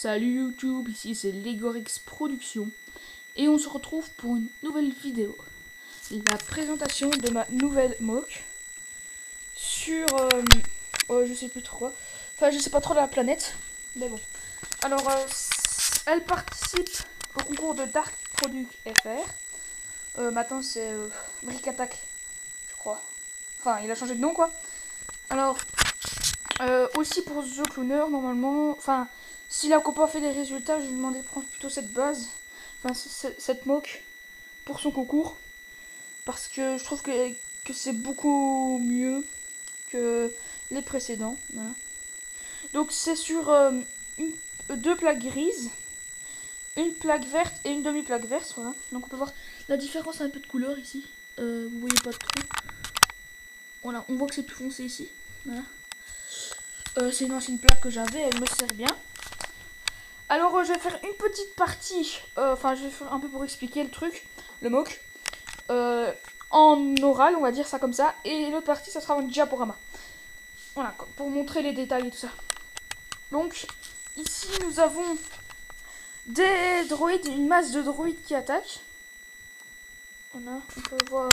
Salut YouTube, ici c'est Legorix Productions et on se retrouve pour une nouvelle vidéo. La présentation de ma nouvelle mock sur, je sais plus trop quoi, enfin je sais pas trop la planète, mais bon. Alors, elle participe au concours de Dark Product FR. Maintenant c'est Brick Attack, je crois. Enfin, il a changé de nom quoi. Alors, aussi pour The Clowner, normalement, enfin, s'il a pas fait des résultats, je lui ai demandé de prendre plutôt cette base, enfin, cette mock pour son concours, parce que je trouve que c'est beaucoup mieux que les précédents. Voilà. Donc, c'est sur deux plaques grises, une plaque verte et une demi-plaque verte. Voilà. Donc, on peut voir la différence un peu de couleur ici. Vous voyez pas trop. Voilà, on voit que c'est plus foncé ici. Voilà. C'est une ancienne plaque que j'avais, elle me sert bien. Alors je vais faire une petite partie, enfin je vais faire un peu pour expliquer le truc, le mock, en oral, on va dire ça comme ça, et l'autre partie ça sera en diaporama. Voilà, pour montrer les détails et tout ça. Donc ici nous avons des droïdes, une masse de droïdes qui attaquent. Voilà, on peut voir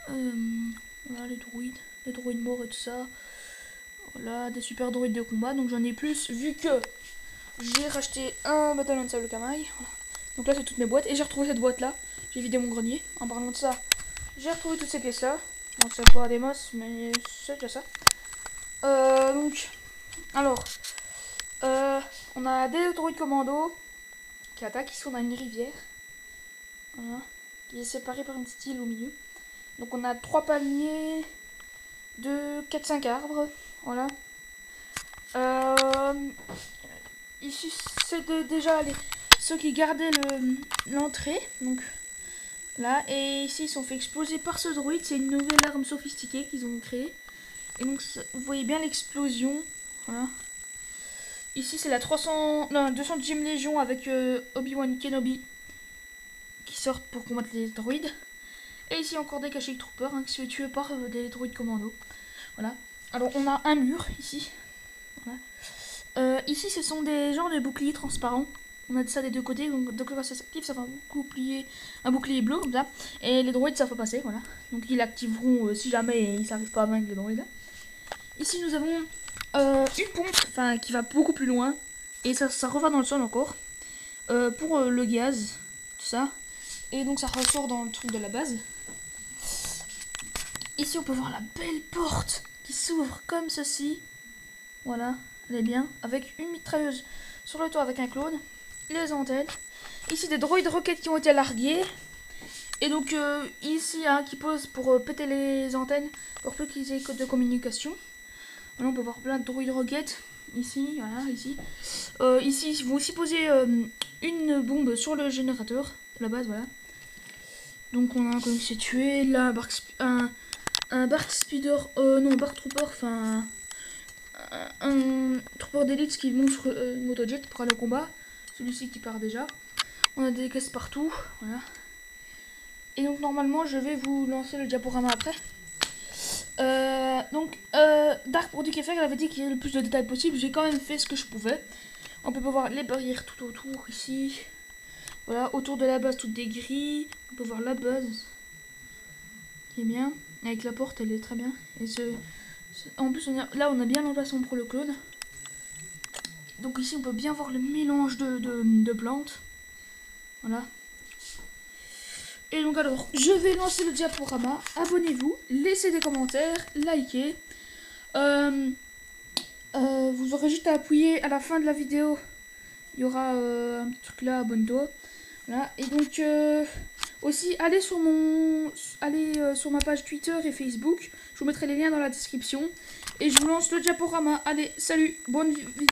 voilà, les droïdes morts et tout ça. Voilà, des super droïdes de combat, donc j'en ai plus vu que j'ai racheté un bataillon de sable camaille. Voilà. Donc là c'est toutes mes boîtes et j'ai retrouvé cette boîte là. J'ai vidé mon grenier. En parlant de ça, j'ai retrouvé toutes ces pièces là. Bon, c'est pas des masses, mais c'est déjà ça. Donc, alors, on a des droïdes commando qui attaquent. Ici on a une rivière. Voilà. Qui est séparée par une petite île au milieu. Donc on a 3 palmiers de 4-5 arbres. Voilà. Ici c'est déjà ceux qui gardaient l'entrée. Donc là, et ici ils sont fait exploser par ce droïde. C'est une nouvelle arme sophistiquée qu'ils ont créée. Et donc vous voyez bien l'explosion. Voilà. Ici c'est la 210e Légion avec Obi-Wan Kenobi qui sortent pour combattre les droïdes. Et ici encore des Kashyyyk Troopers qui se fait tuer par des droïdes commando. Voilà. Alors on a un mur ici. Voilà. Ici ce sont des genres de boucliers transparents. On a ça des deux côtés, donc quand ça s'active, ça fait un bouclier bleu comme ça. Et les droïdes ça faut passer, voilà. Donc ils l'activeront si jamais ils n'arrivent pas à vaincre les droïdes. Ici nous avons une pompe, qui va beaucoup plus loin. Et ça revient dans le sol encore. Pour le gaz, tout ça. Et donc ça ressort dans le truc de la base. Ici on peut voir la belle porte qui s'ouvre comme ceci. Voilà, elle est bien. Avec une mitrailleuse sur le toit avec un clone. Les antennes. Ici des droïdes roquettes qui ont été largués. Et donc ici qui pose pour péter les antennes pour peu qu'ils aient de communication. Voilà, on peut voir plein de droïdes roquettes. Ici, voilà, ici. Ici, ils vont aussi poser une bombe sur le générateur de la base, voilà. Donc on a un qui s'est tué. Là, un Bark Speeder, non, Bark Trooper, enfin un Trooper d'élite qui monte sur une motojet pour aller au combat. Celui-ci qui part déjà. On a des caisses partout, voilà. Et donc normalement je vais vous lancer le diaporama après. Dark Product FR, elle avait dit qu'il y avait le plus de détails possible. J'ai quand même fait ce que je pouvais. On peut voir les barrières tout autour ici. Voilà, autour de la base toutes des grilles. On peut voir la base qui est bien. Avec la porte, elle est très bien. Et en plus, là, on a bien l'emplacement pour le clone. Donc ici, on peut bien voir le mélange de plantes. Voilà. Et donc alors, je vais lancer le diaporama. Abonnez-vous, laissez des commentaires, likez. Vous aurez juste à appuyer à la fin de la vidéo. Il y aura un petit truc là, abonne-toi. Voilà. Et donc aussi, allez sur ma page Twitter et Facebook. Je vous mettrai les liens dans la description. Et je vous lance le diaporama. Allez, salut, bonne vidéo.